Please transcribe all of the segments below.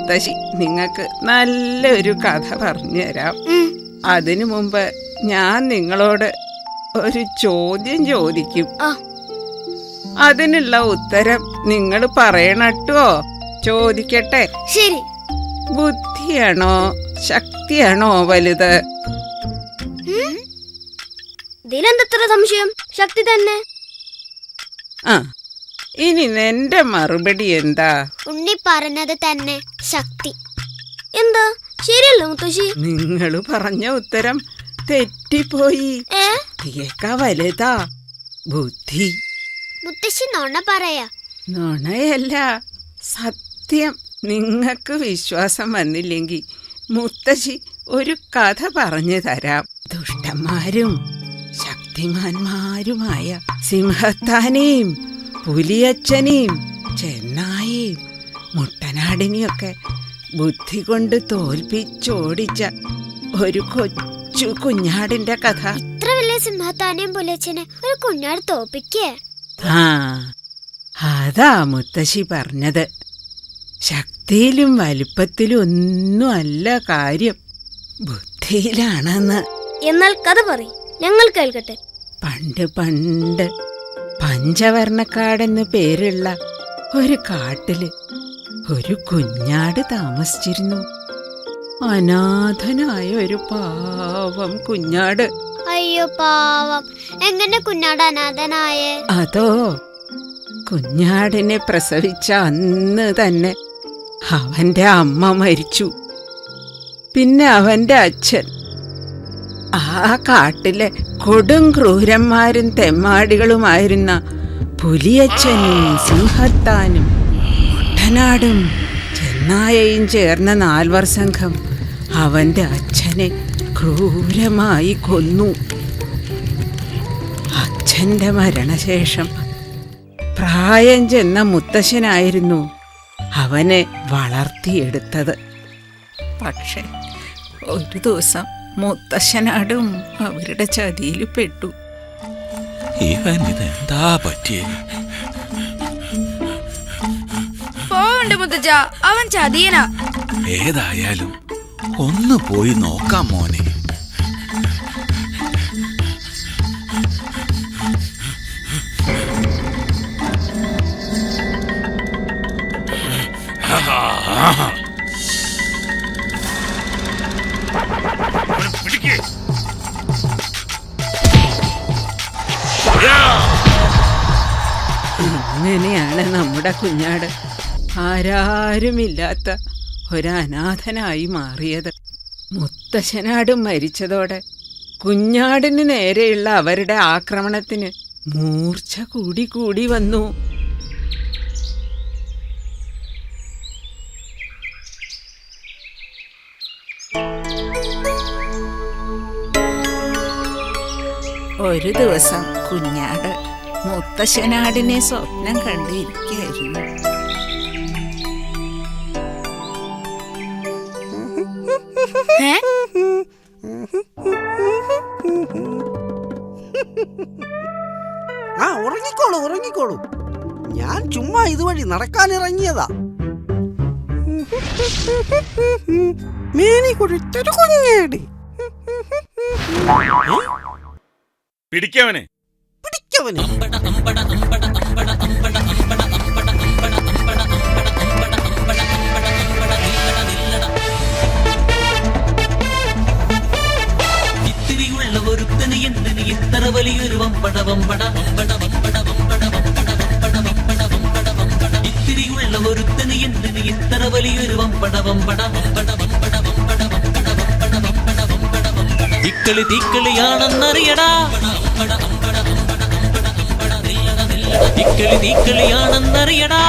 മുത്തശ്ശി നിങ്ങൾക്ക് നല്ലൊരു കഥ പറഞ്ഞു തരാം. അതിനു മുമ്പ് ഞാൻ നിങ്ങളോട് ഒരു ചോദ്യം ചോദിക്കും. അതിനുള്ള ഉത്തരം നിങ്ങൾ പറയണട്ടോ. ചോദിക്കട്ടെ? ശരി. ബുദ്ധിയാണോ ശക്തിയാണോ വലുത്? ഇതിലെന്തത്ര സംശയം? ശക്തി തന്നെ. ഇനി എന്റെ മറുപടി എന്താ? ഉണ്ണി പറഞ്ഞത് തന്നെ, ശക്തി. എന്താ ശരിയല്ലോ മുത്തശ്ശി? നിങ്ങൾ പറഞ്ഞ ഉത്തരം തെറ്റിപ്പോയി. ശക്തിയേക്കാ വലുതാ ബുദ്ധി. മുത്തശ്ശി നുണ പറയാ. നുണയല്ല, സത്യം. നിങ്ങൾക്ക് വിശ്വാസം വന്നില്ലെങ്കിൽ മുത്തശ്ശി ഒരു കഥ പറഞ്ഞു തരാം. ദുഷ്ടന്മാരും ശക്തിമാന്മാരുമായ സിംഹത്താനെയും പുലിയച്ഛനെയും ചെന്നായെയും മുട്ടനാടിനെയൊക്കെ ബുദ്ധി കൊണ്ട് തോൽപ്പിച്ചോടിച്ച ഒരു കൊച്ചു കുഞ്ഞാടിന്റെ കഥ. ഇത്ര വലിയ സിംഹത്താനെയും പുലിയച്ഛനെ ഒരു കുഞ്ഞാട് തോൽപ്പിക്കേ? അതാ മുത്തശ്ശി പറഞ്ഞത്. ശക്തിയിലും വലിപ്പത്തിലും ഒന്നും അല്ല കാര്യം, ബുദ്ധിയിലാണെന്ന്. എന്നാൽ കഥ പറയും, ഞങ്ങൾ കേൾക്കട്ടെ. പണ്ട് പണ്ട് പഞ്ചവർണക്കാടെന്ന് പേരുള്ള ഒരു കാട്ടില് ഒരു കുഞ്ഞാട് താമസിച്ചിരുന്നു. അനാഥനായ ഒരു പാവം കുഞ്ഞാട്. അയ്യോ പാവം, എങ്ങനെ കുഞ്ഞാട് അനാഥനായേ? അതോ, കുഞ്ഞാടിനെ പ്രസവിച്ച അന്ന് തന്നെ അവന്റെ അമ്മ മരിച്ചു. പിന്നെ അവന്റെ അച്ഛൻ ആ കാട്ടിലെ കൊടും ക്രൂരന്മാരും തെമ്മാടികളുമായിരുന്ന പുലിയച്ഛനും സിംഹത്താനും മുട്ടനാടും ചെന്നായയും ചേർന്ന 4 സംഘം അവന്റെ അച്ഛനെ ക്രൂരമായി കൊന്നു. അച്ഛന്റെ മരണശേഷം പ്രായം ചെന്ന മുത്തശ്ശനായിരുന്നു അവനെ വളർത്തിയെടുത്തത്. പക്ഷെ ഒരു ദിവസം മുത്തശ്ശനാടും അവരുടെ ചതിയിൽ പെട്ടു. ഇവനിതെന്താ പറ്റിയേ? പോവണ്ട മുത്തച്ഛ, അവൻ ചതിയനാ. ഏതായാലും ഒന്ന് പോയി നോക്കാം മോനെ. ഇങ്ങനെയാണ് നമ്മുടെ കുഞ്ഞാട് ആരാരുമില്ലാത്ത ഒരനാഥനായി മാറിയത്. മുത്തശ്ശനാടും മരിച്ചതോടെ കുഞ്ഞാടിന് നേരെയുള്ള അവരുടെ ആക്രമണത്തിന് മൂർച്ച കൂടി കൂടി വന്നു. ഒരു ദിവസം കുഞ്ഞാട് മുത്തശ്ശനാടിനെ സ്വപ്നം കണ്ടിരിക്കുകയായിരുന്നു. ഉറങ്ങിക്കോളൂ ഉറങ്ങിക്കോളൂ, ഞാൻ ചുമ്മാ ഇതുവഴി നടക്കാനിറങ്ങിയതാ. മേനി കുഴിച്ചൊരു കുഞ്ഞേടി. പിടിക്കവനെ പിടിക്കവനെ. ഇത്തിരിയുള്ള ഒരുത്തന് എന്തിന് ഇത്ര വലിയൊരു വമ്പട വമ്പട വമ്പട വമ്പട വമ്പട വമ്പട വമ്പട വമ്പട വമ്പട വമ്പട. ഇത്തിരിയുള്ള ഒരുത്തന് എന്തിന് ഇത്ര വലിയൊരു വമ്പട വമ്പട വമ്പട വമ്പട വമ്പട വമ്പട വമ്പട വമ്പട വമ്പട വമ്പട. ഇക്കളി തീക്കളിയാണെന്നറിയടാ, ഇക്കളി തീക്കളിയാണെന്നറിയടാ.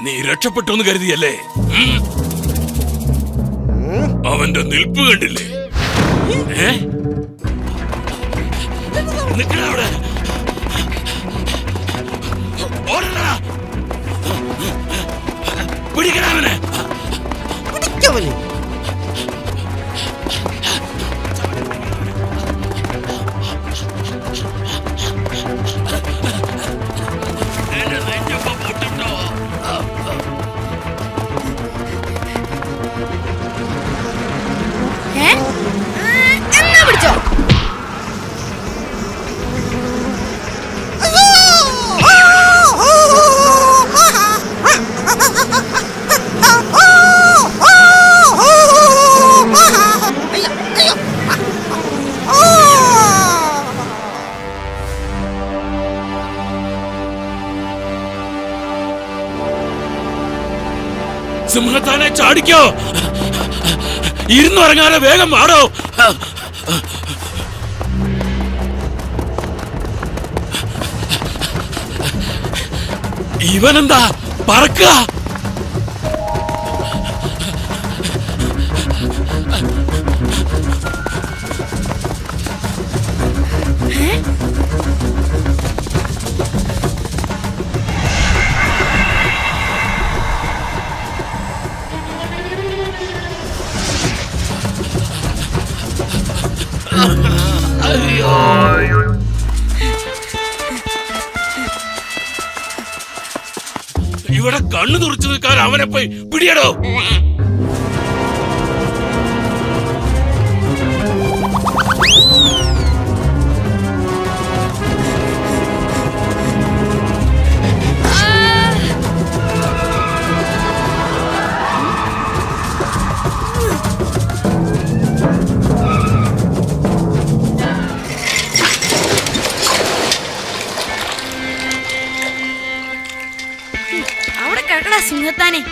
നീ രക്ഷപ്പെട്ടു കരുതിയല്ലേ? അവന്റെ നിൽപ്പ് കണ്ടില്ലേ? നിക്കടാ അവിടെ. ഓടടാ. പിടിക്കടാ അവനെ. പിടിക്കവനെ. എന്നാ പിടിച്ചോ. സിംഹത്താനെ ചാടിക്കോ. ഇരുന്നുറങ്ങാതെ വേഗം മാറോ. ഇവനെന്താ പറക്ക? ഇവിടെ കണ്ണു തുറച്ചു നിൽക്കാൻ അവനെ പോയി പിടിയടോ. അവിടെ കിടക്കടാ സിംഹത്താനെ.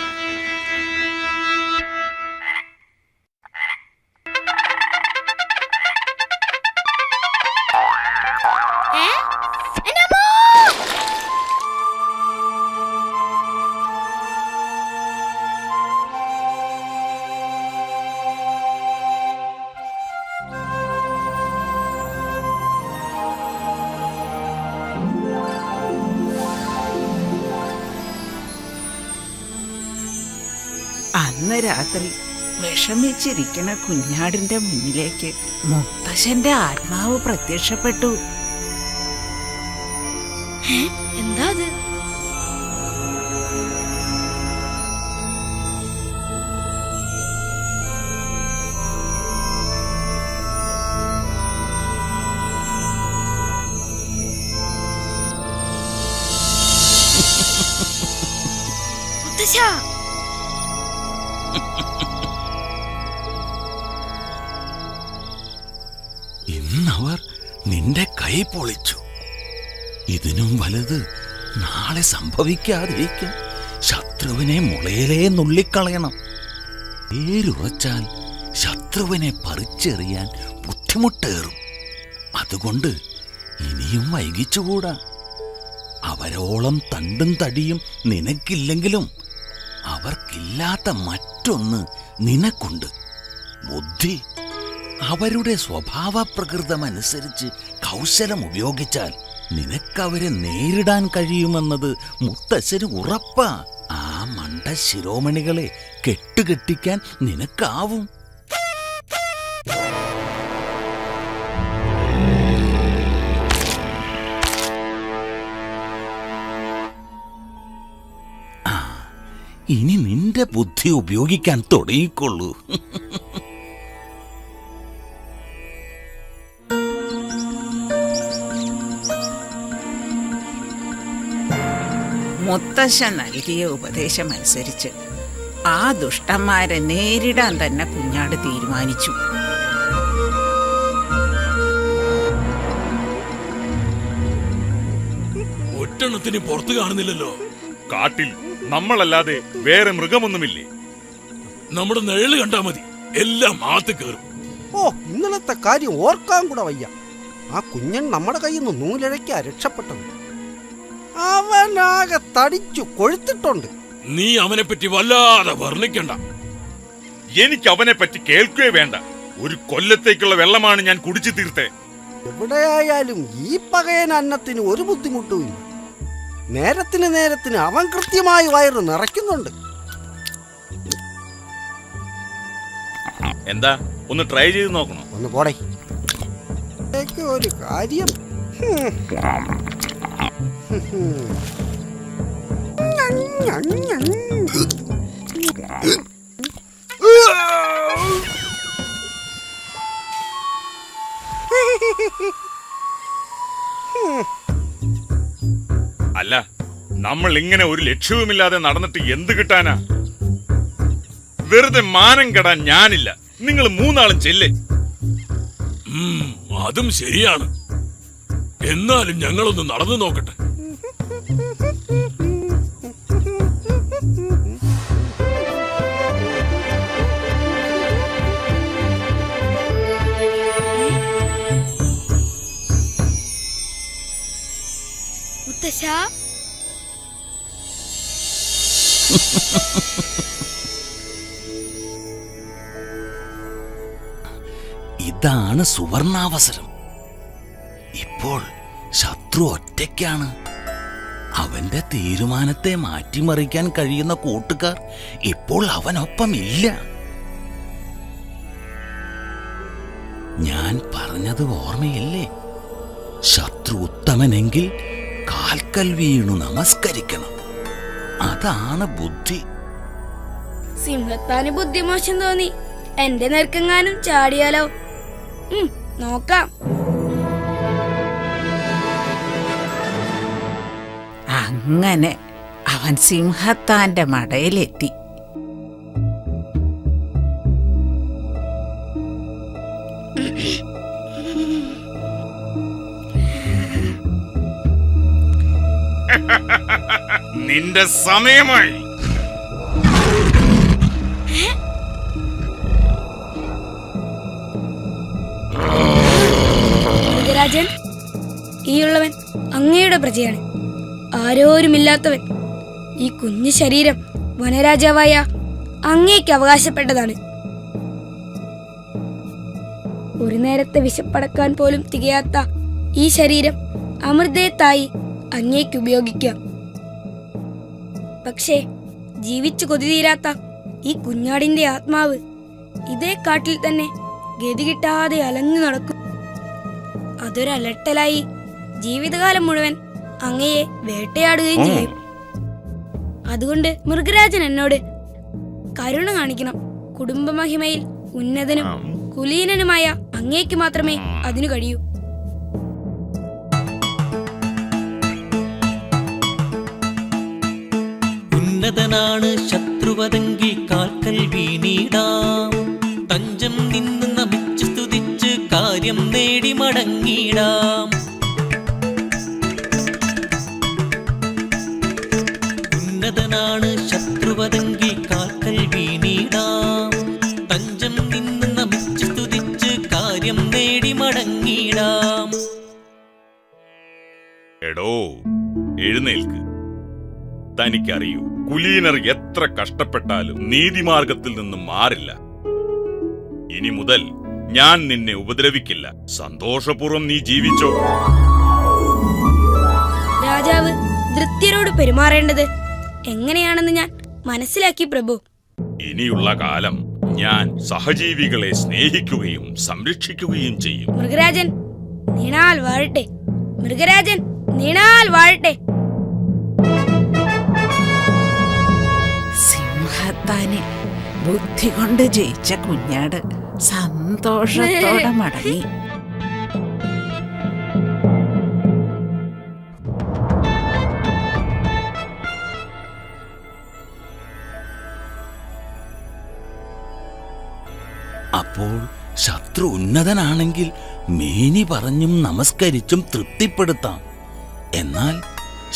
അന്ന് രാത്രി വിഷമിച്ചിരിക്കണ കുഞ്ഞാടിന്റെ മുന്നിലേക്ക് മുത്തശ്ശന്റെ ആത്മാവ് പ്രത്യക്ഷപ്പെട്ടു. എന്താ അത്? മുത്തശ്ശ, ഇന്നവർ നിന്റെ കൈ പൊളിച്ചു. ഇതിനും വലുത് നാളെ സംഭവിക്കാതിരിക്കും. ശത്രുവിനെ മുളയിലേ നുള്ളിക്കളയണം. പേരുറച്ചാൽ ശത്രുവിനെ പറിച്ചെറിയാൻ ബുദ്ധിമുട്ടേറും. അതുകൊണ്ട് ഇനിയും വൈകിച്ചുകൂടാ. അവരോളം തണ്ടും തടിയും നിനക്കില്ലെങ്കിലും അവർക്കില്ലാത്ത മറ്റൊന്ന് നിനക്കുണ്ട്: ബുദ്ധി. അവരുടെ സ്വഭാവ പ്രകൃതമനുസരിച്ച് കൗശലം ഉപയോഗിച്ചാൽ നിനക്കവരെ നേരിടാൻ കഴിയുമെന്നത് മുത്തശ്ശന് ഉറപ്പാ. ആ മണ്ട ശിരോമണികളെ കെട്ടുകെട്ടിക്കാൻ നിനക്കാവും. ഇനി നിന്റെ ബുദ്ധി ഉപയോഗിക്കാൻ തുടങ്ങിക്കൊള്ളൂ. മുത്തശ്ശൻ നൽകിയ ഉപദേശമനുസരിച്ച് ആ ദുഷ്ടന്മാരെ നേരിടാൻ തന്നെ കുഞ്ഞാട് തീരുമാനിച്ചു. ഒറ്റെണ്ണത്തിന് പുറത്തു കാണുന്നില്ലല്ലോ. കാട്ടിൽ നമ്മളല്ലാതെ വേറെ മൃഗമൊന്നുമില്ലേ? നമ്മുടെ നിഴല് കണ്ടാ മതി, എല്ലാം ആത്ത് കയറും. ഓ, ഇന്നലത്തെ കാര്യം ഓർക്കാൻ കൂടെ വയ്യ. ആ കുഞ്ഞൻ നമ്മുടെ കയ്യിൽ നിന്ന് നൂലിഴയ്ക്കാ രക്ഷപ്പെട്ടത്. അവനാകെ തടിച്ചു കൊഴുത്തിട്ടുണ്ട്. നീ അവനെ പറ്റി വല്ലാതെ വർണ്ണിക്കണ്ട. എനിക്ക് അവനെ പറ്റി കേൾക്കുകയേ വേണ്ട. ഒരു കൊല്ലത്തേക്കുള്ള വെള്ളമാണ് ഞാൻ കുടിച്ചു തീർത്തേ. എവിടെയായാലും ഈ പകയൻ അന്നത്തിന് ഒരു ബുദ്ധിമുട്ടുമില്ല. നേരത്തിന് അവൻ കൃത്യമായി വയറ് നിറയ്ക്കുന്നുണ്ട്. എന്താ, ഒന്ന് ട്രൈ ചെയ്ത് നോക്കണോ? ഒന്ന് പോടേ. ഒരു കാര്യം, അല്ല, നമ്മൾ ഇങ്ങനെ ഒരു ലക്ഷ്യവുമില്ലാതെ നടന്നിട്ട് എന്ത് കിട്ടാനാ? വെറുതെ മാനം കെടാൻ ഞാനില്ല. നിങ്ങൾ മൂന്നാളും ചെല്ലേ. അതും ശരിയാണ്. എന്നാലും ഞങ്ങളൊന്ന് നടന്നു നോക്കട്ടെ. മുത്തശ്ശ, ഇതാണ് സുവർണാവസരം. ഇപ്പോൾ ശത്രു ഒറ്റയ്ക്കാണ്. അവന്റെ തീരുമാനത്തെ മാറ്റിമറിക്കാൻ കഴിയുന്ന കൂട്ടുകാർ ഇപ്പോൾ അവനൊപ്പമില്ല. ഞാൻ പറഞ്ഞത് ഓർമ്മയില്ലേ? ശത്രു ഉത്തമനെങ്കിൽ കാൽക്കൽ വീണു നമസ്കരിക്കണം. അതാണ് ബുദ്ധി. സിംഹത്താന് ബുദ്ധിമോശം തോന്നി. എന്റെ നേർക്കെങ്ങാനും ചാടിയാലോ? നോക്കാം. അങ്ങനെ അവൻ സിംഹത്താന്റെ മടയിലെത്തി. നിന്റെ സമയമായി. രാജൻ, ഈയുള്ളവൻ അങ്ങയുടെ പ്രജയാണ്. ആരോരുമില്ലാത്തവൻ. ഈ കുഞ്ഞു ശരീരം വനരാജാവായ അങ്ങേക്ക് അവകാശപ്പെട്ടതാണ്. ഒരു നേരത്തെ വിശപ്പടക്കാൻ പോലും തികയാത്ത ഈ ശരീരം അമൃതയത്തായി അങ്ങേക്ക് ഉപയോഗിക്കാം. പക്ഷേ ജീവിച്ചു കൊതി തീരാത്ത ഈ കുഞ്ഞാടിന്റെ ആത്മാവ് ഇതേ കാട്ടിൽ തന്നെ ഗതി കിട്ടാതെ അലഞ്ഞു നടക്കും. അതൊരലട്ടലായി ജീവിതകാലം മുഴുവൻ അങ്ങയെ വേട്ടയാടുകയും ചെയ്യും. അതുകൊണ്ട് മൃഗരാജൻ എന്നോട് കരുണ കാണിക്കണം. കുടുംബമഹിമയിൽ ഉന്നതനും കുലീനനുമായ അങ്ങേക്ക് മാത്രമേ അതിനു കഴിയൂ. ഉന്നതനാണ് ശത്രുവതെങ്കിൽ കാൽക്കൽ വീണിടാം. തഞ്ചം നിന്ന് നമിച്ച് സ്തുതിച്ച് കാര്യം നേടി മടങ്ങിടാം. ഉന്നതനാണ് ശത്രുവതെങ്കിൽ കാൽക്കൽ വീണിടാം. തഞ്ചം നിന്ന് നമിച്ച് സ്തുതിച്ച് കാര്യം നേടി മടങ്ങിടാം. എടോ, എഴുന്നേൽക്ക്. തനിക്കറിയൂ, കുലീനർ എത്ര കഷ്ടപ്പെട്ടാലും നീതിമാർഗത്തിൽ നിന്നും മാറില്ല. ഇനി മുതൽ ഞാൻ നിന്നെ ഉപദ്രവിക്കില്ല. സന്തോഷപൂർവ്വം നീ ജീവിച്ചോ. രാജാവ് ധൃത്യരോട് പെരുമാറേണ്ടത് എങ്ങനെയാണെന്ന് ഞാൻ മനസ്സിലാക്കി പ്രഭു. ഇനിയുള്ള കാലം ഞാൻ സഹജീവികളെ സ്നേഹിക്കുകയും സംരക്ഷിക്കുകയും ചെയ്യും. മൃഗരാജൻ നീണാൽ വാഴട്ടെ. മൃഗരാജൻ നീണാൽ വാഴട്ടെ. സിംഹത്താനെ ബുദ്ധി കൊണ്ട് ജയിച്ച കുഞ്ഞാട് സന്തോഷത്തോടെ മടങ്ങി. അപ്പോൾ ശത്രു ഉന്നതനാണെങ്കിൽ മേനി പറഞ്ഞും നമസ്കരിച്ചും തൃപ്തിപ്പെടുത്താം. എന്നാൽ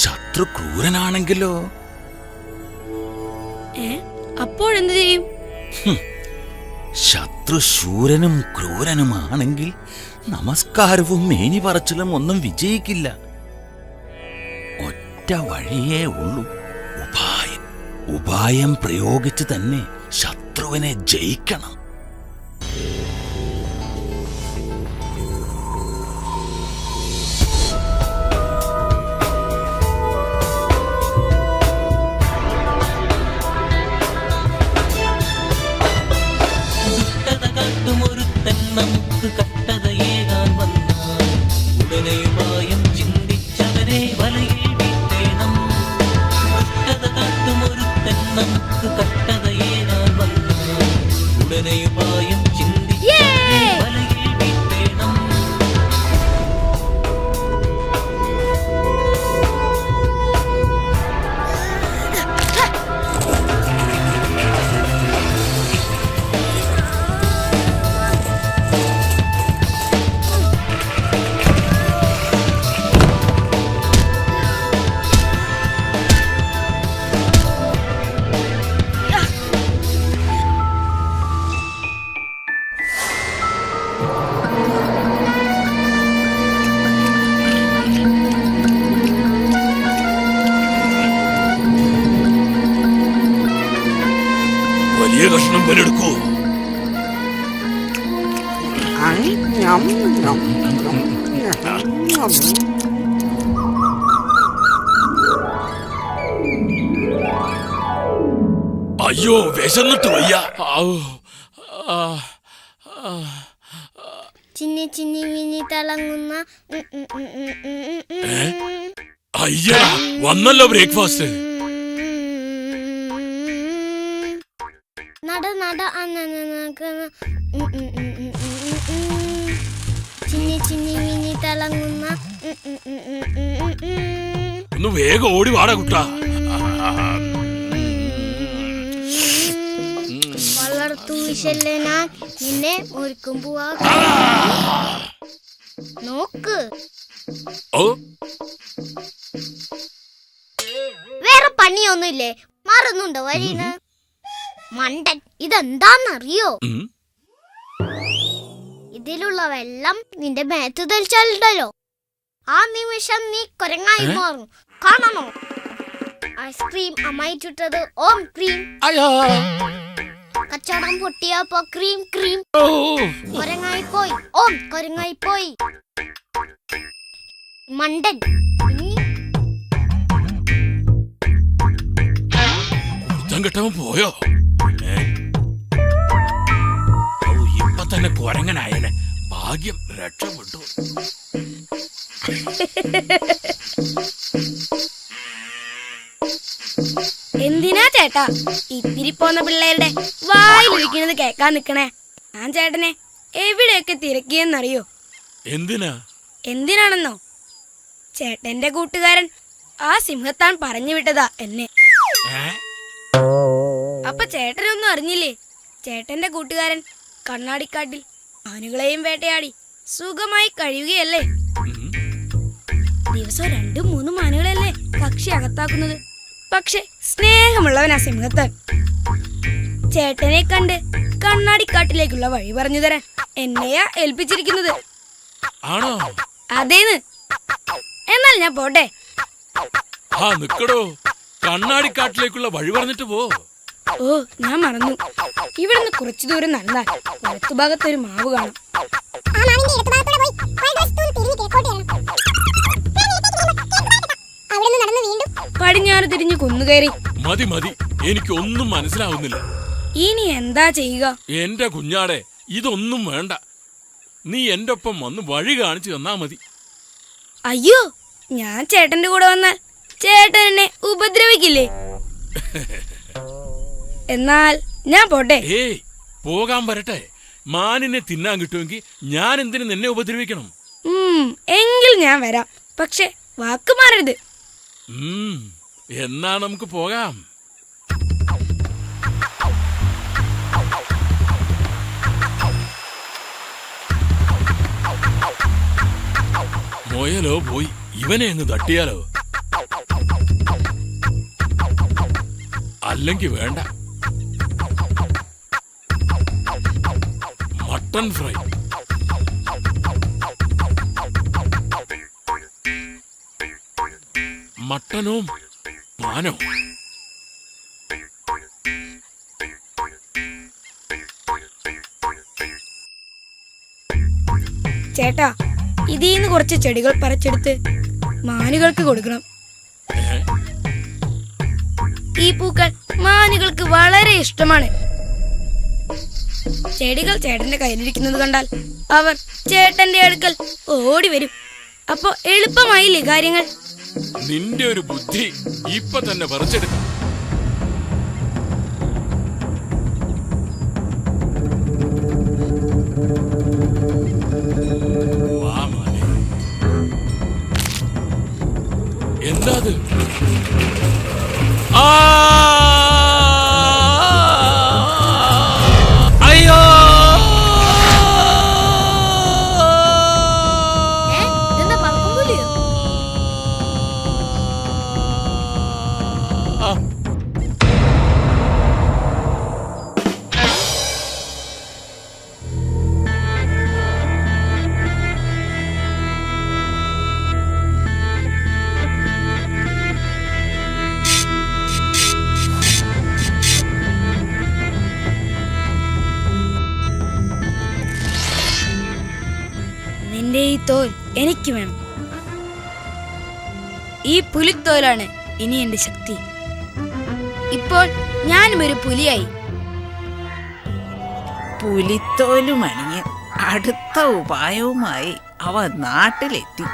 ശത്രു ക്രൂരനാണെങ്കിലോ? അപ്പോഴെന്തു ചെയ്യും? ശത്രു ശൂരനും ക്രൂരനുമാണെങ്കിൽ നമസ്കാരവും മേനി പറച്ചിലും ഒന്നും വിജയിക്കില്ല. ഒറ്റ വഴിയേ ഉള്ളൂ, ഉപായം. ഉപായം പ്രയോഗിച്ച് തന്നെ ശത്രുവിനെ ജയിക്കണം. കാട്ടുമൊരുത്തൻ നമുക്ക് കട്ടതയേകാൻ വന്നാൽ ഉടനെ ഉപായം ചിന്തിച്ചവരെ വലയിൽ വീഴ്ത്തേണം. കാട്ടുമൊരുത്തൻ നമുക്ക് കട്ടതയേകാൻ വന്നാൽ ഉടനെ ഉപായം ചിന്തിച്ചവരെ വലയിൽ വീഴ്ത്തേണം. വലിയ കഷ്ണം പലെടുക്കൂ. അയ്യോ, വിശന്നിട്ട് വയ്യ. ചിന്നി ചിന്നി മിന്നി തിളങ്ങുന്ന അയ്യാ, വന്നല്ലോ ബ്രേക്ക്ഫാസ്റ്റ്. നട നട ചിന്നി ചിന്നി മിന്നി തിളങ്ങുന്ന ഒന്ന് വേഗം ഓടി വാടാ കുട്ടാ. വളർത്തു വിശല്ലേ ഞാൻ നിന്നെ ഒരുക്കും പോവാ. നോക്ക്, വേറെ പണിയൊന്നുമില്ലേ? മറന്നുണ്ടോ വരീന്ന്? മണ്ടൻ, ഇതെന്താന്നറിയോ? ഇതിലുള്ള വെള്ളം നിന്റെ മേത്ത് തെളിച്ചാലുണ്ടല്ലോ, ആ നിമിഷം നീ കുരങ്ങായി മാറും. കാണണോ? ഐസ്ക്രീം അമ്മായി ചുട്ടത് ഓം ക്രീം. കച്ചവടം പൊട്ടിയപ്പോ ക്രീം ക്രീം. കുരങ്ങായി പോയി, ഓം കുരങ്ങായി പോയി. മണ്ടൻ. കെട്ടവൻ പോയോ? ഇപ്പൊ തന്നെ കുരങ്ങനായനെ. ഭാഗ്യം, രക്ഷപ്പെട്ടു. എന്തിനാ ചേട്ടാ ഇത്തിരി പോന്ന പിള്ളേരുടെ വായിലിരിക്കുന്നത് കേക്കാൻ നിക്കണേ? ഞാൻ ചേട്ടനെ എവിടെയൊക്കെ തിരക്കിയെന്നറിയോ? എന്തിനാണെന്നോ? ചേട്ടന്റെ കൂട്ടുകാരൻ ആ സിംഹത്താൻ പറഞ്ഞു വിട്ടതാ എന്നെ. അപ്പൊ ചേട്ടനൊന്നും അറിഞ്ഞില്ലേ? ചേട്ടന്റെ കൂട്ടുകാരൻ കണ്ണാടിക്കാട്ടിൽ ആനുകളെയും വേട്ടയാടി സുഖമായി കഴിയുകയല്ലേ? ദിവസം 2-3 ആനുകളല്ലേ കക്ഷി അകത്താക്കുന്നത്. പക്ഷെ സ്നേഹമുള്ളവനാ സിംഹത്താൻ. ചേട്ടനെ കണ്ട് കണ്ണാടിക്കാട്ടിലേക്കുള്ള വഴി പറഞ്ഞു തരാൻ എന്നെയാ ഏൽപ്പിച്ചിരിക്കുന്നത്. അതേന്ന്. എന്നാൽ ഞാൻ പോട്ടെ. കണ്ണാടിക്കാട്ടിലേക്കുള്ള വഴി പറഞ്ഞിട്ട് പോ. ഓ, ഞാൻ മറന്നു. ഇവിടുന്ന് കുറച്ചു ദൂരം നടന്നാൽ വലത്തുഭാഗത്തൊരു മാവ് കാണും. പടിഞ്ഞാറ് തിരിഞ്ഞു കുന്നുകയറി. മതി മതി, എനിക്കൊന്നും മനസ്സിലാവുന്നില്ല. ഇനി എന്താ ചെയ്യുക? എന്റെ കുഞ്ഞാടെ, ഇതൊന്നും വേണ്ട. നീ എന്റെ ഒപ്പം വന്ന് വഴി കാണിച്ചു തന്നാ മതി. അയ്യോ, ഞാൻ ചേട്ടന്റെ കൂടെ വന്നാൽ ചേട്ടൻ എന്നെ ഉപദ്രവിക്കില്ലേ? എന്നാൽ ഞാൻ പോട്ടെ. ഏയ്, പോകാൻ വരട്ടെ. മാനിനെ തിന്നാൻ കിട്ടുമെങ്കിൽ ഞാൻ എന്തിനു നിന്നെ ഉപദ്രവിക്കണം? എങ്കിൽ ഞാൻ വരാം. പക്ഷെ വാക്ക് മാറരുത്. എന്നാ നമുക്ക് പോകാം. മുയലോ പോയി, ഇവനെ അങ്ങ് തട്ടിയാലോ? അല്ലെങ്കിൽ വേണ്ട, മട്ടൺ ഫ്രൈ. മട്ടനോ മാനോ? ചേട്ടാ, ഇതിന്ന് കുറച്ച് ചെടികൾ പറിച്ചെടുത്ത് മാനുകൾക്ക് കൊടുക്കണം. ഈ പൂക്കൾ മാനുകൾക്ക് വളരെ ഇഷ്ടമാണ്. ചെടികൾ ചേട്ടന്റെ കയ്യിലിരിക്കുന്നത് കണ്ടാൽ അവർ ചേട്ടന്റെ അടുക്കൽ ഓടി വരും. അപ്പൊ എളുപ്പമായില്ലേ കാര്യങ്ങൾ? നിന്റെ ഒരു ബുദ്ധി ഇപ്പൊ തന്നെ പറിച്ചെടുക്കാം. എന്താ അയ്യോ, ഇതെന്താ പറക്കുമ്പോലെയോ? നിന്റെ ഈ തോൽ എനിക്ക് വേണം. ഈ പുലിത്തോലാണ് ഇനി എന്റെ ശക്തി. ഇപ്പോൾ ഞാനും ഒരു പുലിയായി. പുലിത്തോലുമണിഞ്ഞ് അടുത്ത ഉപായവുമായി അവൻ നാട്ടിലെത്തി.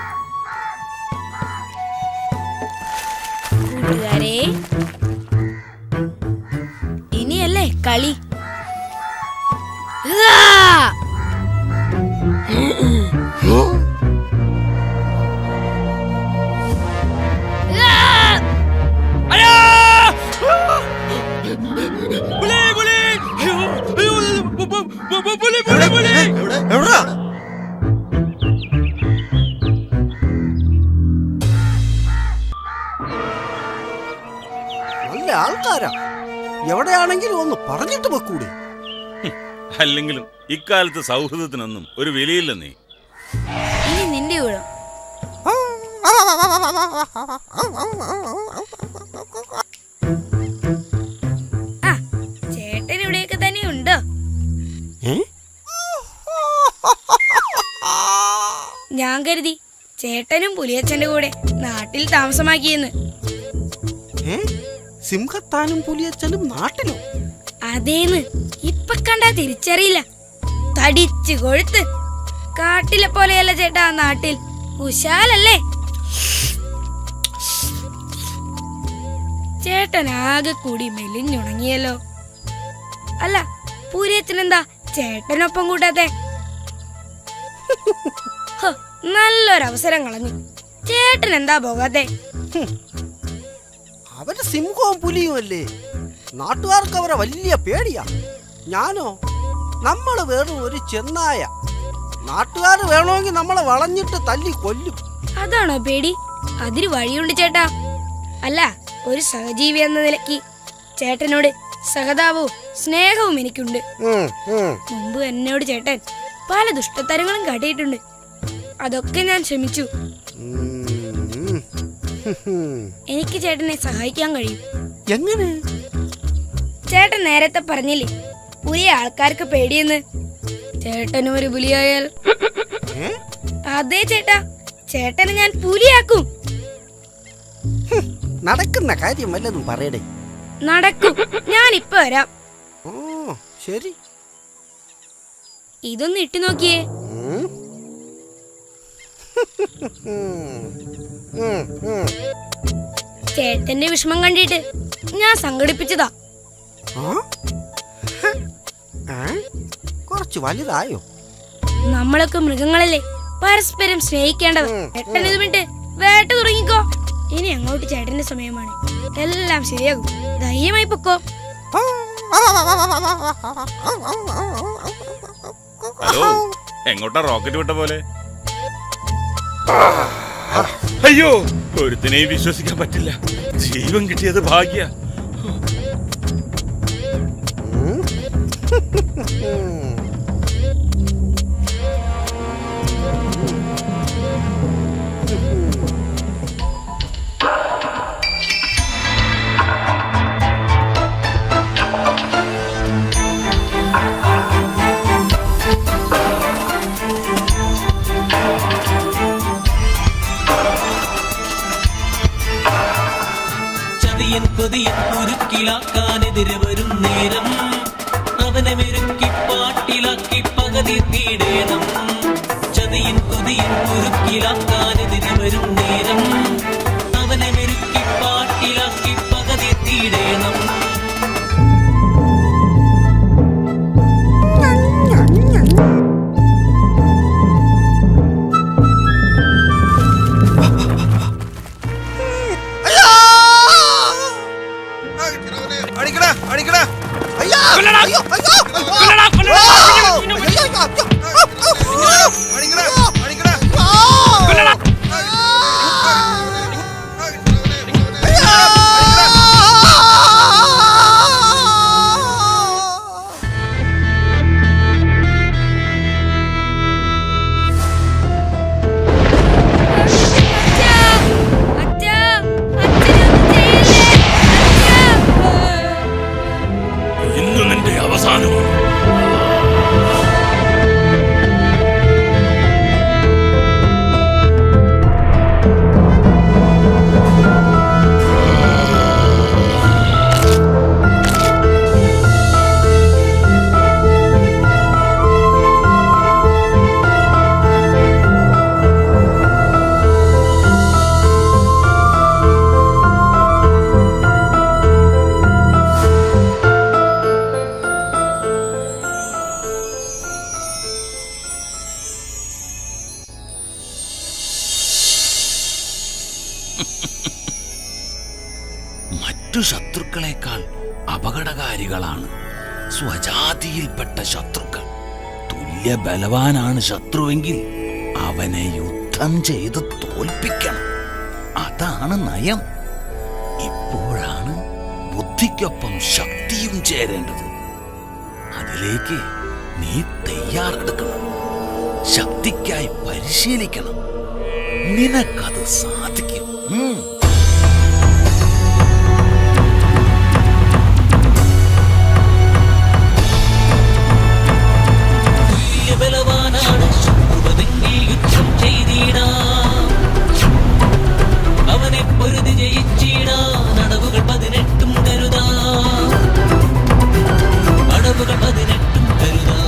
കൂട്ടുകാരെ, ഇനിയല്ലേ കളി. നല്ല ആൾക്കാരാ. എവിടെയാണെങ്കിലും ഒന്ന് പറഞ്ഞിട്ട് വെക്കൂടെ? അല്ലെങ്കിലും ഇക്കാലത്ത് സൗഹൃദത്തിനൊന്നും ഒരു വിലയില്ലെന്നേ. ഇനി നിന്റെ ഊഴം. ആ, ചേട്ടൻ ഇവിടെയൊക്കെ തന്നെ ഉണ്ടോ? ഞാൻ കരുതി ചേട്ടനും പുലിയച്ഛന്റെ കൂടെ നാട്ടിൽ താമസമാക്കിയെന്ന്. സിംഹത്താനും പുലിയച്ഛനും നാട്ടിലോ? അതേന്ന് ഇപ്പൊ കണ്ടാ തിരിച്ചറിയില്ല. തടിച്ചു കൊഴുത്ത് കാട്ടിലെ പോലെയല്ല ചേട്ടാ നാട്ടിൽ. കുശാലല്ലേ? ചേട്ടൻ ആകെ കൂടി മെലിഞ്ഞുണങ്ങിയല്ലോ. അല്ല, പുലിയച്ഛനെന്താ ചേട്ടനൊപ്പം കൂട്ടാത്തെ? നല്ലൊരവസരം കളഞ്ഞു. ചേട്ടൻ എന്താ പോകാത്തെ? അവര് സിംഹവും പുലിയും അല്ലേ. നാട്ടുകാർക്ക് അവരെ വലിയ പേടിയാ. ഞാനോ, നമ്മള് വെറും ഒരു ചെന്നായ. നാട്ടുകാർ വേണമെങ്കിൽ നമ്മളെ വളഞ്ഞിട്ട് തല്ലി കൊല്ലും. അതാണോ പേടി? അതിന് വഴിയുണ്ട് ചേട്ടാ. അല്ല, ഒരു സഹജീവി എന്ന നിലയ്ക്ക് ചേട്ടനോട് സഹതാപവും സ്നേഹവും എനിക്കുണ്ട്. മുമ്പ് എന്നോട് ചേട്ടൻ പല ദുഷ്ടത്തരങ്ങളും കാട്ടിയിട്ടുണ്ട്. അതൊക്കെ ഞാൻ ക്ഷമിച്ചു. എനിക്ക് ചേട്ടനെ സഹായിക്കാൻ കഴിയും. എങ്ങനെ? ചേട്ടൻ നേരത്തെ പറഞ്ഞില്ലേ പുലിയ ആൾക്കാർക്ക് പേടിയെന്ന്. ചേട്ടനും ഒരു പുലിയായാൽ? അതെ ചേട്ടാ, ചേട്ടനെ ഞാൻ പുലിയാക്കും. നടക്കുന്ന കാര്യം വല്ലതും പറയടേ. നടക്കും. ഞാൻ ഇപ്പൊ വരാം. ശരി, ഇതൊന്ന് ഇട്ടു നോക്കിയേ. ചേട്ടന്റെ വിഷമം കണ്ടിട്ട് ഞാൻ സംഘടിപ്പിച്ചതാ. കുറച്ച് വലുതായോ? നമ്മളൊക്കെ മൃഗങ്ങളല്ലേ, പരസ്പരം സ്നേഹിക്കേണ്ടത്. ചേട്ടനിത് വിട്ട് വേട്ട തുടങ്ങിക്കോ. ഇനി അങ്ങോട്ട് ചേട്ടന്റെ സമയമാണ്. എല്ലാം ശരിയാകും. ധൈര്യമായി പൊക്കോ. ഹലോ, എങ്ങോട്ടാ റോക്കറ്റ് വിട്ട പോലെ? അയ്യോ, ഒരുത്തിനെയും വിശ്വസിക്കാൻ പറ്റില്ല. ജീവൻ കിട്ടിയത് ഭാഗ്യ. കൊതിയും കുരുക്കിലാക്കാനെതിരെ വരും നേരം അവനെ മെരുക്കി പാട്ടിലാക്കി പകതി തീടേണം. ചതിയും കൊതിയും കുരുക്കിലാക്കാനെതിരെ വരും നേരം അവനെ മെരുക്കി പാട്ടിലാക്കി പകതി തീടേണം. ഇന്ന് നിന്റെ അവസാനമാണ്. മറ്റു ശത്രുക്കളെക്കാൾ അപകടകാരികളാണ് സ്വജാതിയിൽപ്പെട്ട ശത്രുക്കൾ. തുല്യ ബലവാനാണ് ശത്രുവെങ്കിൽ അവനെ യുദ്ധം ചെയ്ത് തോൽപ്പിക്കണം. അതാണ് നയം. ഇപ്പോഴാണ് ബുദ്ധിക്കൊപ്പം ശക്തിയും ചേരേണ്ടത്. അതിലേക്ക് നീ തയ്യാറെടുക്കണം. ശക്തിക്കായി പരിശീലിക്കണം. നിനക്കത് സാധിക്കും. ബലവാനാണ് ശത്രുപതെങ്കിൽ യുദ്ധം ചെയ്തിടാം. അവനെ പൊരുതി ജയിച്ചിടാൻ അടവുകൾ 18 കരുതാം. അടവുകൾ 18 കരുതാം.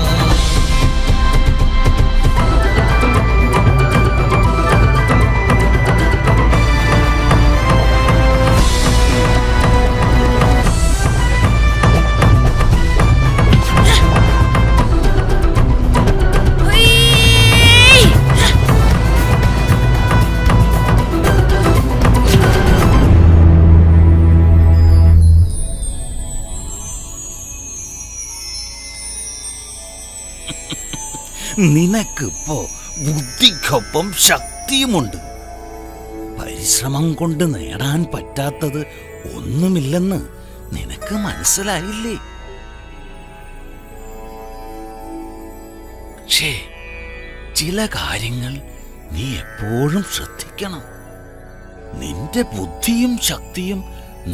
നിനക്കിപ്പോ ബുദ്ധിക്കൊപ്പം ശക്തിയുമുണ്ട്. പരിശ്രമം കൊണ്ട് നേടാൻ പറ്റാത്തത് ഒന്നുമില്ലെന്ന് നിനക്ക് മനസ്സിലായില്ലേ? പക്ഷേ ചില കാര്യങ്ങൾ നീ എപ്പോഴും ശ്രദ്ധിക്കണം. നിന്റെ ബുദ്ധിയും ശക്തിയും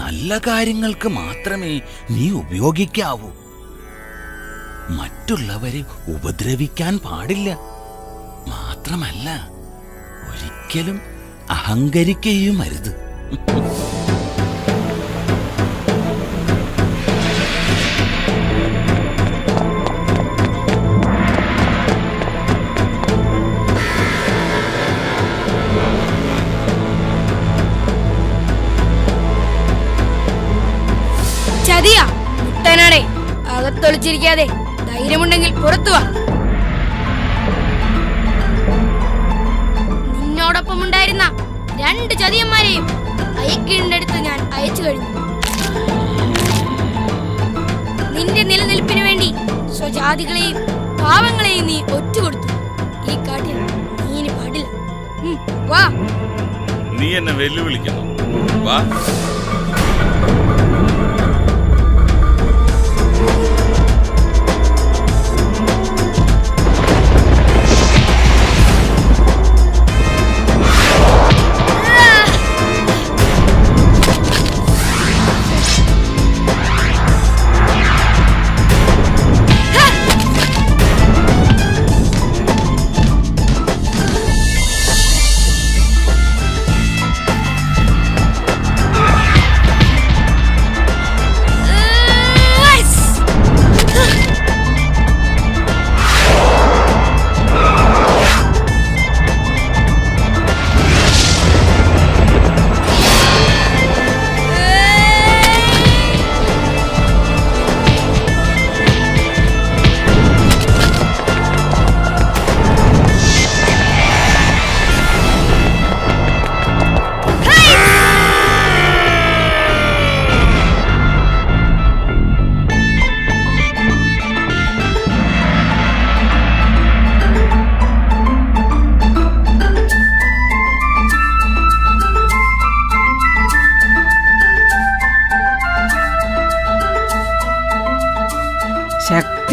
നല്ല കാര്യങ്ങൾക്ക് മാത്രമേ നീ ഉപയോഗിക്കാവൂ. മറ്റുള്ളവരെ ഉപദ്രവിക്കാൻ പാടില്ല. മാത്രമല്ല, ഒരിക്കലും അഹങ്കരിക്കുകയും അരുത്. ചതിയാ മുട്ടനാടെ, അകത്തൊളിച്ചിരിക്കാതെ ധൈര്യമുണ്ടെങ്കിൽ പുറത്തു വാ. നിന്നോടൊപ്പം ഉണ്ടായിരുന്ന 2 ചതിയന്മാരെയും അയക്കീടിനടുത്ത് ഞാൻ അയച്ചു കഴിഞ്ഞു. നിന്റെ നിലനിൽപ്പിനു വേണ്ടി സ്വജാതികളെയും പാവങ്ങളെയും നീ ഒറ്റുകൊടുത്തു. ഈ കാട്ടിൽ നീ ഇനി പാടില്ല. വാ. നീ എന്നെ വെല്ലുവിളിക്കുന്നു. വാ.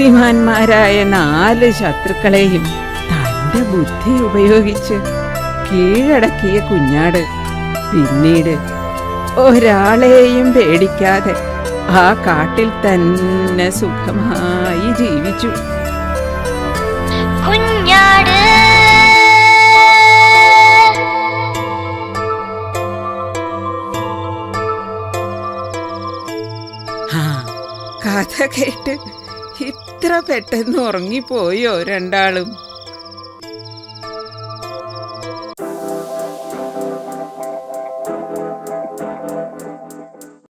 ബുദ്ധിമാന്മാരായ 4 ശത്രുക്കളെയും തന്റെ ബുദ്ധി ഉപയോഗിച്ച് കീഴടക്കിയ കുഞ്ഞാട് പിന്നീട് ഒരാളെയും പേടിക്കാതെ ആ കാട്ടിൽ തന്നെ സുഖമായി ജീവിച്ചു. കുഞ്ഞാട് കഥ കേട്ട് ഇത്ര പെട്ടെന്ന് ഉറങ്ങിപ്പോയോ രണ്ടാളും?